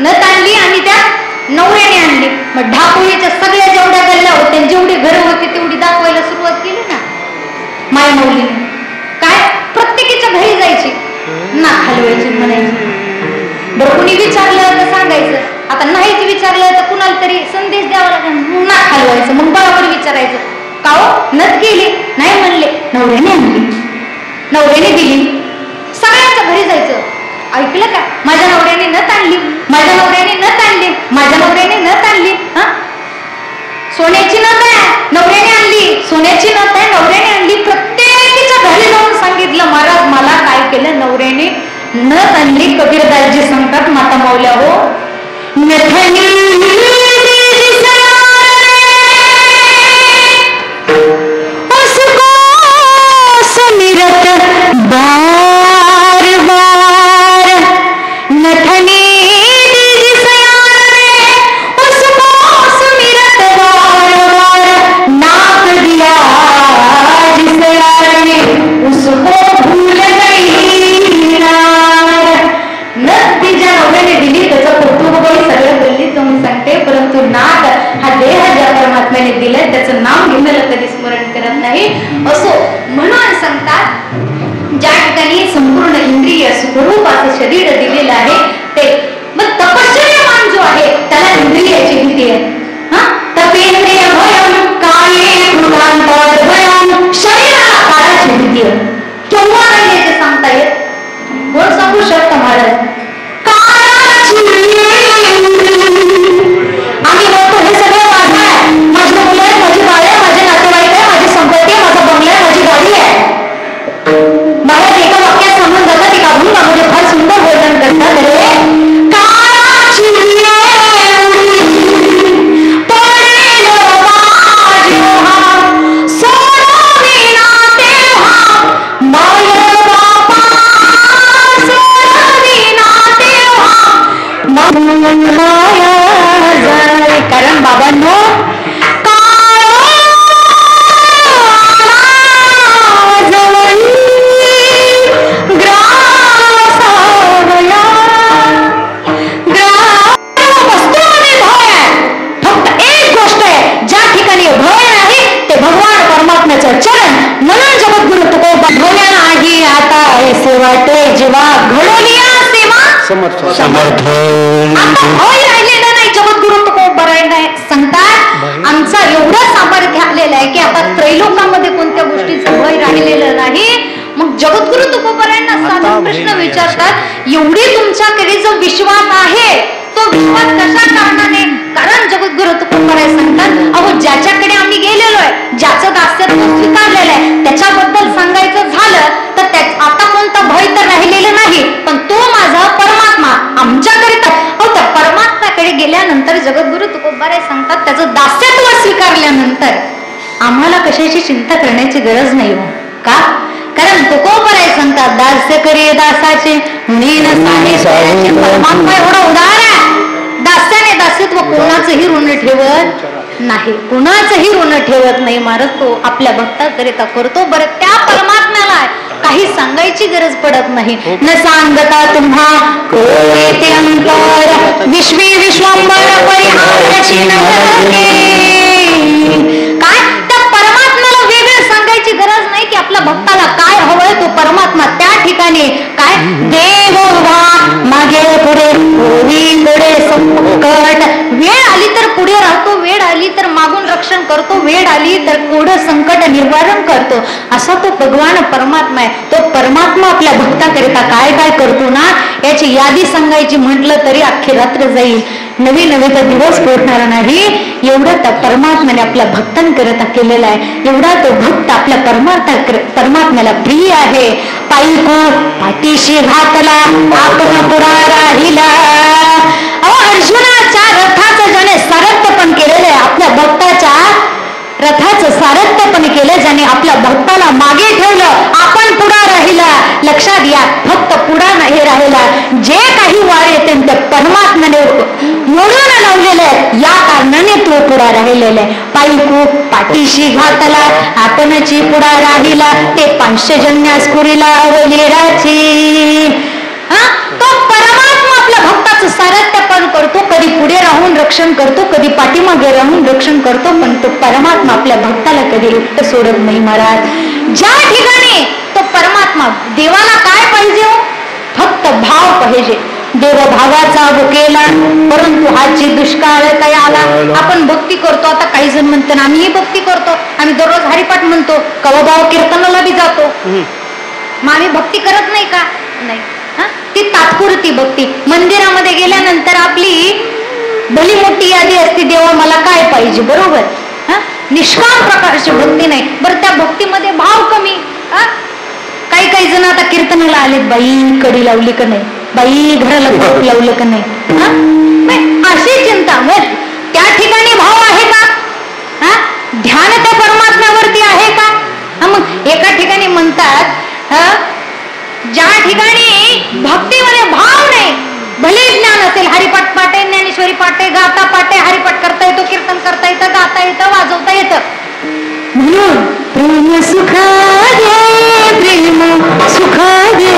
नथ आणली आणि त्या नवऱ्याने आणली. मग ढाकोळीच्या सगळ्या जेवढ्या गल्ल्या होत्या, जेवढी घरं होती तेवढी दाखवायला सुरुवात केली ना मायमौलीने. काय प्रत्येकीच्या घरी जायची, नाक हलवायची, म्हणायची. बरं कुणी विचारलं तर सांगायचं, आता नाहीच विचारलं तर कुणाला तरी संदेश द्यावा लागेल, नाक हलवायचं. मग बरोबर विचारायचं, का हो नथ केली, नाही म्हणले नवऱ्याने आणली, नवऱ्याने दिली. सगळ्यांच्या घरी जायचं, ऐकलं का, माझ्या नवऱ्याने नथ आणली, माझ्या नवऱ्याने नथ आणली, माझ्या नवऱ्याने नथ आणली. सोन्याची नथ आहे, नवऱ्याने आणली, सोन्याची नथ आहे, नवऱ्याने आणली. प्रत्येकीच्या घरी जाऊन सांगितलं, महाराज मला काय केलं, नवऱ्याने नथ आणली. कबीरदासजी सांगतात, माता माऊल्या हो, नथनी दिलंय त्याचं नाव घेण्याला कधी स्मरण करत नाही. असो म्हणून सांगतात, ज्या ठिकाणी संपूर्ण इंद्रिय स्वरूप असं शरीर दिलेलं आहे ते मग तपश्चर्यमान जो आहे त्याला इंद्रियाची भीती आहे. तपेंद्रिय भयम काये कृतांतर भयम, शरीराला काळाची भीती आहे. केव्हा नाही ते सांगता येत, कोण सांगू शकतं महाराज. आम्ही म्हणतो हे सगळं माझं आहे, माझी मुलं आहे, माझी बाळ आहे, माझे नातेवाईक आहे, माझी संपत्ती आहे, माझा बंगला आहे, माझी गाडी आहे. बाहेर एका वाक्यात सांगून जातात, ती काढून फार सुंदर वर्णन करतात. कारण बाबांनो फक्त एक गोष्ट आहे, ज्या ठिकाणी भय नाही ते भगवान परमात्म्याचं चरण. म्हणून जगद्गुरु तुकोबा भव्या नाही आता ऐसे वाटे जेव्हा घडोलिया सेवा समर्थ राहिलेलं नाही. जगद्गुरु तुकोबाराय सांगतात आमचा एवढं सामर्थ्य आलेलं आहे की आता त्रैलोकामध्ये कोणत्या गोष्टीचं भय राहिलेलं नाही. मग जगद्गुरु तुकोबारायांना साधन प्रश्न विचारतात एवढी तुमच्याकडे जो विश्वास आहे तो विश्वास कशा कारणाने? कारण जगद्गुरु तुकोबाराय सांगतात अहो ज्याच्याकडे आम्ही गेलेलो आहे, ज्याचं दास्यत्व स्वीकारलेलं आहे, त्याच्याबद्दल सांगायचं झालं तर आता कोणतं भय तर राहिलेलं नाही. पण तो माझा परमात्मा आमच्याकरिता त्या परमात्म्याकडे गेल्यानंतर जगद्गुरु तुकोबाराय सांगतात त्याचं दास्यत्व स्वीकारल्यानंतर आम्हाला कशाची चिंता करण्याची गरज नाही हो. का? कारण तुकोबाराय सांगतात दास्य करी दासाचे परमात्मा एवढा उदार आहे. दास्याने दास्यत्व कोणाचंही ऋण ठेवत नाही, कोणाचंही ऋण ठेवत नाही. महाराज तो आपल्या भक्ताकरिता करतो. बरं त्या परमात्म्याला काही सांगायची गरज पडत नाही. न सांगता तुम्हा कोते अंतर विश्वी विश्वंबर परिहाराची काय त्या परमात्म्याला वेगळं सांगायची गरज नाही की आपल्या भक्ताला काय हवंय. तो परमात्मा त्या ठिकाणी काय देव उभा मागे पुढे पुढे संकट वेळ आली तर पुढे राहतो, वेळ आली तर मागून रक्षण करतो, वेळ आली तर कोणं संकट निवारण करतो. असा तो भगवान परमात्मा आहे. तो परमात्मा आपल्या भक्ताकरिता काय काय करतो ना याची यादी सांगायची म्हटलं तरी अख्खी रात्र जाईल, नवी नवी तर दिवस पोचणार नाही. एवढं त्या परमात्म्याने आपल्या भक्तांकरिता केलेलं आहे. एवढा तो भक्त आपल्या परमात्म्याला प्रिय आहे. पायको पाठीशी घातला आपण पुढा राहिला. अर्जुनाच्या रथाचं ज्याने सारथ्यपण केलेलं आहे, आपल्या भक्ताच्या रथाचं सारथ्यपण केलं ज्याने आपल्या भक्ताला मागे ठेवलं, आपण पुढा राहिला. लक्षात या फक्त पुढा नाही राहिला, जे काही वार येते ते परमात्म्याने मोडून लावलेलं आहे, या कारणाने तो पुढा राहिलेला आहे. पायकू पाठीशी घातला आपणची पुढा राहिला, ते पांशजन्यास कुरीला अवलीराची. तो परमात्मा आपल्या भक्ताचं सारथ्यपण करतो, कधी पुढे राहून रक्षण करतो, कधी पाठीमागे राहून रक्षण करतो, पण तो परमात्मा आपल्या भक्ताला कधी एकटं सोडत नाही. महाराज ज्या ठिकाणी तो परमात्मा देवाला काय पाहिजे हो? फक्त भाव पाहिजे. देवभावाचा भुकेला परंतु हाची दुष्काळ काय आला. आपण भक्ती करतो, आता काही जण म्हणतात आम्हीही भक्ती करतो, आम्ही दररोज हरिपाठ म्हणतो, कवभाव कीर्तनाला बी जातो, मग आम्ही भक्ती करत नाही का? नाही. ती तात्पुरती भक्ती. मंदिरामध्ये गेल्यानंतर आपली भली मोठी यादी असते, देवा मला काय पाहिजे, बरोबर. निष्काम प्रकारची भक्ती नाही. बरं त्या भक्तीमध्ये भाव कमी. काही काही जण आता कीर्तनाला आलेत, बाई कडी लावली का नाही, बाई घराला लावलं का नाही, अशी चिंता. मग त्या ठिकाणी भाव आहे का? ध्यान त्या परमात्म्यावरती आहे का? मग एका ठिकाणी म्हणतात ज्या ठिकाणी भक्तीमध्ये भाव नाही, भले ज्ञान असेल, हरिपाठ पाठे, ज्ञानेश्वरी पाठे, गाता पाठे, हरिपाठ करता येतो, कीर्तन करता येतं, गाता येतं, वाजवता येतं, म्हणून प्रेम सुखा दे, प्रेम सुखा दे.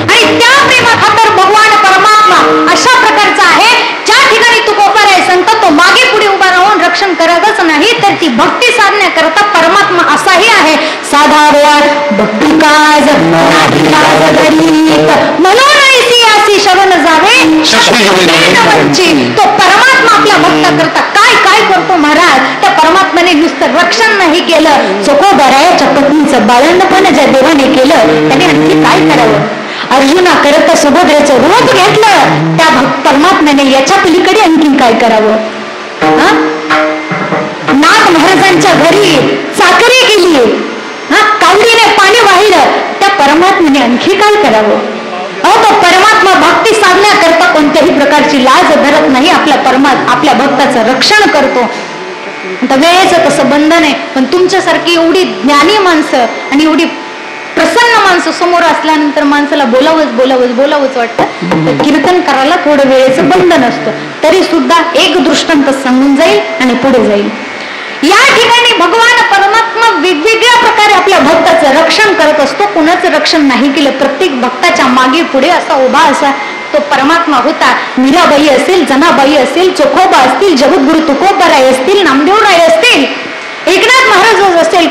आणि त्या प्रेमाखातर भगवान परमात्मा अशा प्रकारचा आहे, ज्या ठिकाणी तुकोबाराय सांगतो तो मागे पुढे उभा राहून रक्षण करतच नाही, तर ती भक्ती साधण्याकरता परमात्मा असाही आहे. साधा भक्ती काज म्हणून शवन जावे. तो परमात्मा आपल्या भक्ताकरता काय काय करतो महाराज. त्या परमात्म्याने नुसतं रक्षण नाही केलं, तुकोबारायाच्या पत्नीचं बाळंतपण ज्या देवाने केलं त्याने आणखी काय करावं. अर्जुना करता सुभद्रेचं रूप घेतलं, त्या परमात्म्याने याच्या पलीकडे आणखी काय करावं. नाथ महाराजांच्या घरी चाकरी केली, कावडीने पाणी वाहिलं, त्या परमात्म्याने आणखी काय करावं. तो परमात्मा भक्ती साधण्याकरता कोणत्याही प्रकारची लाज धरत नाही, आपल्या भक्ताचं रक्षण करतो. वेळेचं तसं बंधन आहे, पण तुमच्यासारखी एवढी ज्ञानी माणसं आणि एवढी प्रसन्न माणसं समोर असल्यानंतर माणसाला बोलावंच वाटतं. कीर्तन करायला थोडं वेळेचं बंधन असतं, तरी सुद्धा एक दृष्टांत सांगून जाईल आणि पुढे जाईल. या ठिकाणी भगवान परमात्मा वेगवेगळ्या प्रकारे आपल्या भक्ताचं रक्षण करत असतो. कुणाचं रक्षण नाही केलं, प्रत्येक भक्ताच्या मागे पुढे असा उभा असा तो परमात्मा होता. मीराबाई असेल, जनाबाई असेल, चोखोबा असतील, जगद्गुरु तुकोबाराय असतील, नामदेवराय असतील, एकनाथ महाराज असतील, असेल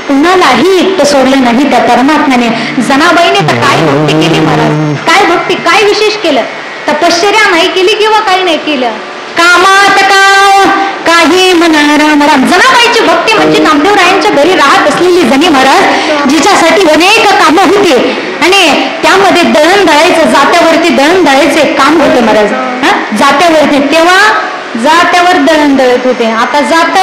कुणालाही तर सोडलं नाही त्या परमात्म्याने. जनाबाईने तर काय भक्ती केली महाराज, काय भक्ती, काय विशेष केलं? तपश्चर्या नाही केली किंवा काही नाही केलं. कामात काही म्हणणार महाराज. जनाबाईची भक्ती म्हणजे नामदेवरायांच्या घरी राहत असलेली जनी महाराज, जिच्यासाठी अनेक कामं होती आणि त्यामध्ये दळण दळायचं, जात्यावरती दळण दळायचे काम होते महाराज. जात्यावरती, तेव्हा जात्यावर दळण दळत होते. आता जात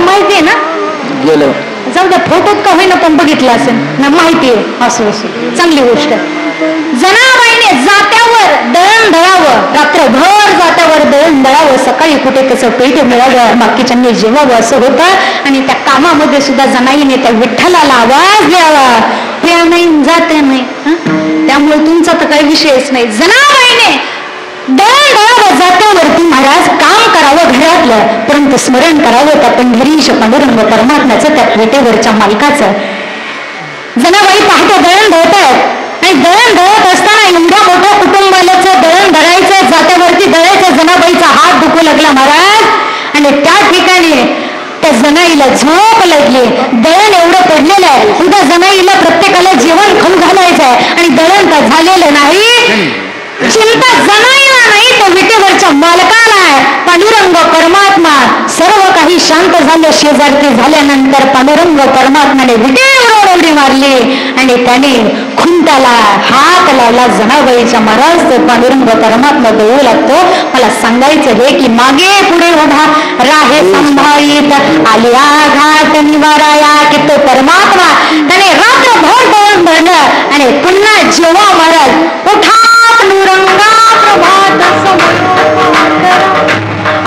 माहितीये ना, गेलं जाऊ द्या, फोटोत का होईना पण बघितलं असेल ना, माहितीये. असं चांगली गोष्ट. जनाबाईने जात्यावर दळण दळावं, रात्रभर जात्यावर दळण दळावं, सकाळी कुठे त्याचं पेट मिळावं, बाकीच्यांनी जेवावं, असं होतं. आणि त्या कामामध्ये सुद्धा जनाईने त्या विठ्ठलाला आवाज द्यावा, हे नाही जात नाही. त्यामुळे तुमचा तर काही विषयच नाही. जनाबाईने दळण दळावं जात्यावरती महाराज, काम करावं घरातलं, परंतु स्मरण करावं त्या पंढरीश पांडुरंग परमात्म्याचं, त्या पेटेवरच्या मालकाचं. जनाबाई पहाटे दळण दळतात आणि दळण दळत असताना एवढ्या मोठ्या कुटुंबालाचं दळण दळायचं, जात्यावरती दळायचं. जनाबाईचा हात दुखू लागला महाराज आणि त्या ठिकाणी त्या जनाईला झोप लागली. दळण एवढं पडलेलं आहे, उद्या जनाईला प्रत्येकाला जेवण खाऊ घालायचं आहे आणि दळण तर झालेलं नाही. चिंता जनाईला नाही तर विटेवरच्या मालकाला आहे. पांडुरंग परमात्मा सर्व काही शांत झालं. शेजारती झाल्यानंतर पांडुरंग परमात्माने विटेवर उडी मारली आणि त्याने खुंटाला हात लावला. जनाबाईच्या महाराज तो पांडुरंग परमात्मा दळू लागतो. मला सांगायचं हे की मागे पुढे उभा राहे संभाळीत आलिया घाट निवाराया, की तो परमात्मा त्याने रात्रभर दळण दळलं आणि पुन्हा जेव्हा महाराज उठा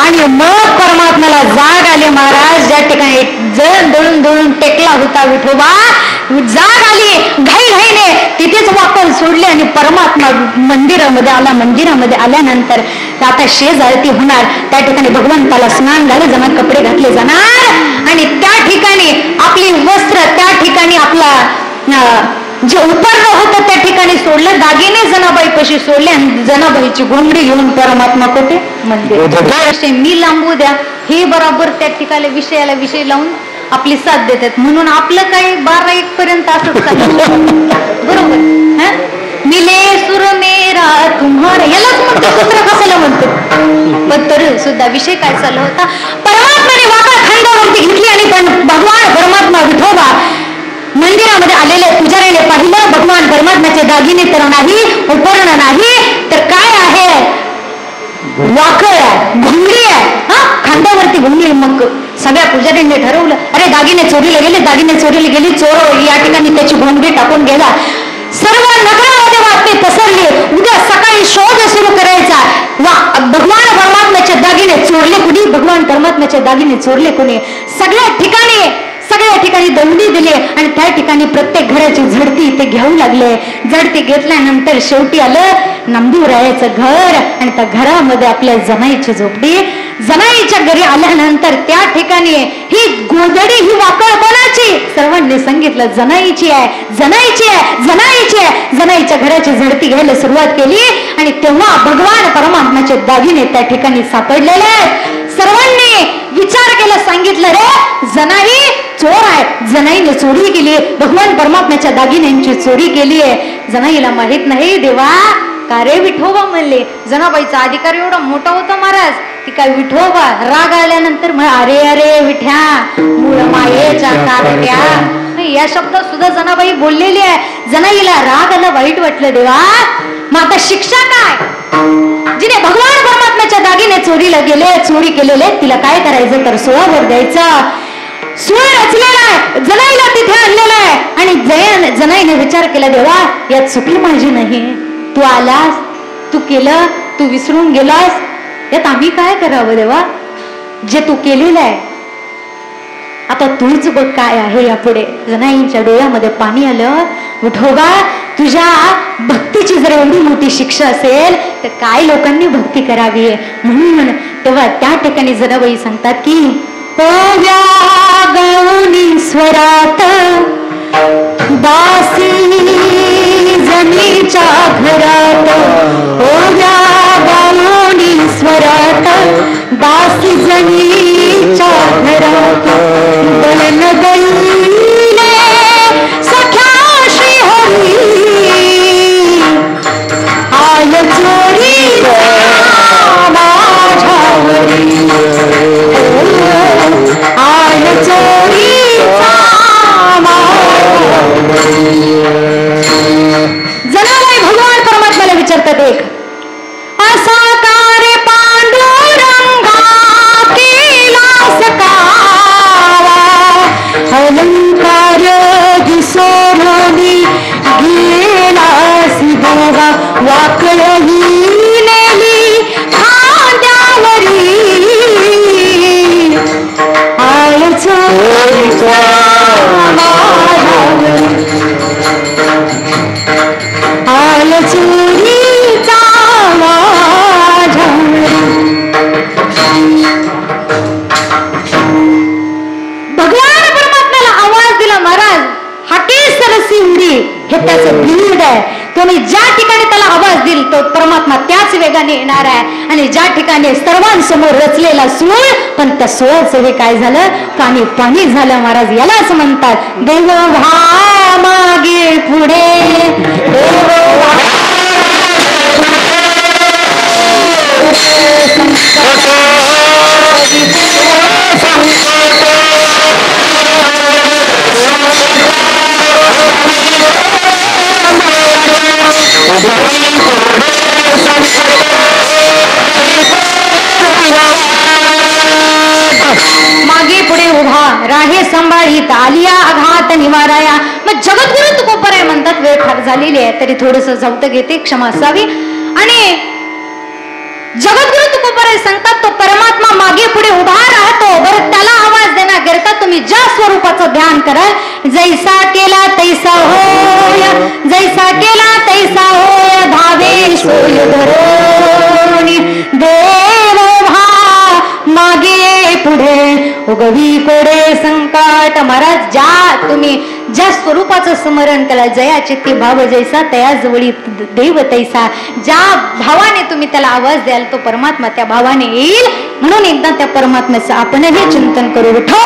आणि मग परमात्म्याला जाग आली महाराज. ज्या ठिकाणी जळण दळून दळून टेकला होता विठोबा, जाग आली घाईघाईने, तिथेच वापर सोडले आणि परमात्मा मंदिरामध्ये आला. मंदिरामध्ये आल्यानंतर आता शेज आरती होणार, त्या ठिकाणी भगवंताला स्नान झालं जाणार, कपडे घातले जाणार आणि त्या ठिकाणी आपली वस्त्र, त्या ठिकाणी आपला जे उपर्ण होतं त्या ठिकाणी सोडलं, दागिने जनाबाई कशी सोडले आणि जनाबाईची घोंगडी घेऊन परमात्मा कुठे म्हणते मी लांबू द्या, हे बरोबर त्या ठिकाणी विषयाला विषय लावून आपली साथ देतात. म्हणून आपलं काही 12-1 पर्यंत असंच चाललं बरोबर. मिले सुर मेरा तुम्हारा, यालाच म्हणतो सूत्र कशाला म्हणतो. पण तरी सुद्धा विषय काय चालला होता, परमात्माने वाका खांद्यावरती घेतली आणि पण भगवान परमात्मा विठोबा मंदिरामध्ये आलेले पुजाऱ्याने पाहिलं, भगवान परमात्म्याचे दागिने तर नाही, उपकरण नाही, तर काय आहे, वाकळ आहे, घोंगडी आहे. खांद्यावरती घोंगडी. मग सगळ्या पुजाऱ्यांनी ठरवलं, अरे दागिने चोरीला गेले, दागिने चोरीला गेली, चोर या ठिकाणी त्याची घोंगडी टाकून गेला. सर्व नगरामध्ये बातमी पसरली. उद्या सकाळी शोध सुरू करायचा, भगवान परमात्म्याचे दागिने चोरले कुणी, भगवान परमात्म्याचे दागिने चोरले कुणी. सगळ्या ठिकाणी दौंडी दिली आणि त्या ठिकाणी प्रत्येक घराची झडती ते घेऊ लागले. झडती घेतल्यानंतर शेवटी आलं नामदेवरायाचं घर आणि त्या घरामध्ये आपल्या जनाईची झोपडी. जनाईच्या घरी आल्यानंतर त्या ठिकाणी ही गोधडी, ही वाकळ कोणाची, सर्वांनी सांगितलं जनाईची आहे, जनाईची आहे, जनाईची आहे. जनाईच्या घराची झडती घ्यायला सुरुवात केली आणि तेव्हा भगवान परमात्म्याचे दागिने त्या ठिकाणी सापडलेले आहेत. सर्वांनी विचार केला, सांगितलं रे जनाई चोर आहे, जनाईने चोरी केली, भगवान परमात्म्याच्या दागिन्यांची चोरी केली आहे. जनाईला माहित नाही. देवा का रे विठोबा म्हणले. जनाबाईचा अधिकार एवढा मोठा होता महाराज, ती काय विठोबा राग आल्यानंतर अरे अरे विठ्या मूळ मायेच्या कारट्या, या शब्दात सुद्धा जनाबाई बोललेली आहे. जनाईला राग आला, वाईट वाटलं. देवा मग आता शिक्षा काय, जिने भगवान परमात्म्याच्या दागिने चोरीला गेले, चोरी केलेले, तिला काय करायचं तर सोळावर द्यायचा. सोळ रचलेला आहे, जनाईला तिथे आणलेला आहे आणि जनाईने विचार केला, देवा यात चुकी माझी नाही, तू आलास, तू केलं, तू विसरून गेलास, यात आम्ही काय करावं देवा, जे तू केलेलं आहे आता तूच बघ काय आहे यापुढे. जनाईंच्या डोळ्यामध्ये पाणी आलं. विठोबा तुझ्या भक्तीची जर एवढी मोठी शिक्षा असेल तर काय लोकांनी भक्ती करावी. म्हणून तेव्हा त्या ठिकाणी जनाबाई सांगतात की ओव्या गौनी स्वरात दासी जनीच्या घरात, ओव्या गौनी स्वरात दासी जनी येणार आहे आणि ज्या ठिकाणी सर्वांसमोर रचलेला सूळ, पण त्या सुळाचं हे काय झालं, पाणी पाणी झालं महाराज. यालाच म्हणतात देव भा मागे पुढे, मागे पुढे उभा राहे सांभाळीत आलिया आघात निवाराया. मग जगद्गुरु तुकोबराय म्हणतात वेळ फार झालेली आहे तरी थोडस झवत घेते, क्षमा असावी. आणि जगद्गुरु तुकोबराय सांगतात तो परमात्मा मागे पुढे उभा राहतो. बरं त्याला आवाज देण्याकरता तुम्ही ज्या स्वरूपाचं ध्यान कराल, जैसा केला तैसा होय, जैसा केला तैसा होय, धावे सोय धरोनी. देव भा मागे पुढे उगवी कोडे संकट. महाराज ज्या तुम्ही ज्या स्वरूपाचं स्मरण केलं, जया चित्ती भाव जैसा तया जवळी देव तैसा, ज्या भावाने तुम्ही त्याला आवाज द्याल तो परमात्मा त्या भावाने येईल. म्हणून एकदा त्या परमात्म्याचं आपणही चिंतन करू. विठो